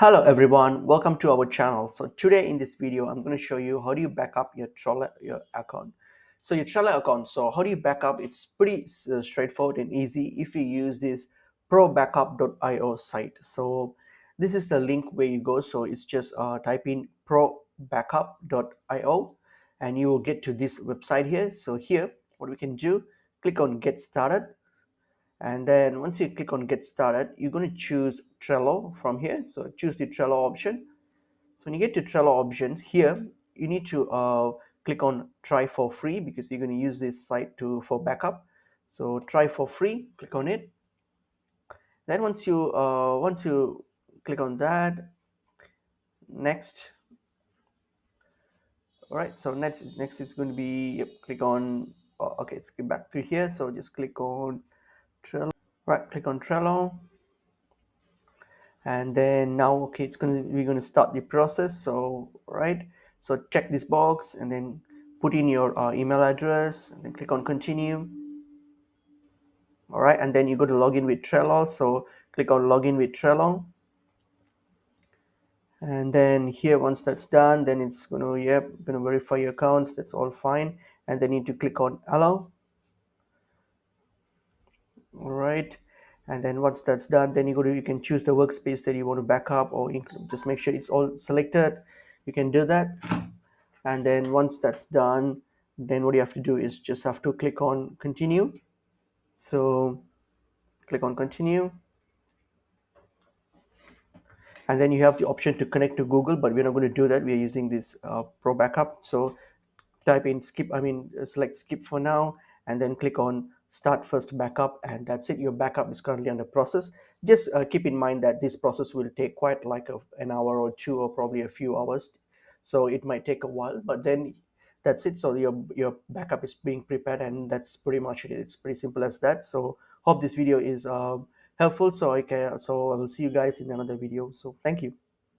Hello everyone, welcome to our channel. So today in this video, I'm going to show you how do you back up your account. So your Trello account, so how do you back up? It's pretty straightforward and easy if you use this probackup.io site. So this is the link where you go. So it's just type in probackup.io and you will get to this website here. So here, what we can do, click on get started, and then once you click on get started, you're going to choose Trello from here. So choose the Trello option. So when you get to Trello options here, you need to click on try for free because you're going to use this site for backup. So try for free, click on it. Then once you click on that, next. All right, so next is going to be, yep, click on, okay, let's get back to here. So just click on Trello. Right, click on Trello. And then now, okay, we're going to start the process. So right, so check this box and then put in your email address and then click on continue. All right, and then you go to login with Trello. So click on login with Trello, and then here, once that's done, then it's going to, yep, going to verify your accounts. That's all fine. And then you need to click on allow. All right, and then once that's done, then you can choose the workspace that you want to back up or include. Just make sure it's all selected. You can do that. And then once that's done, then what you have to do is just have to click on continue. So click on continue, and then you have the option to connect to Google, but we're not going to do that. We're using this pro backup. So type in select skip for now, and then click on start first backup, and that's it. Your backup is currently under process. Just keep in mind that this process will take quite like an hour or two, or probably a few hours, so it might take a while, but then that's it. So your backup is being prepared, and that's pretty much it. It's pretty simple as that. So hope this video is helpful. So I will see you guys in another video. So thank you.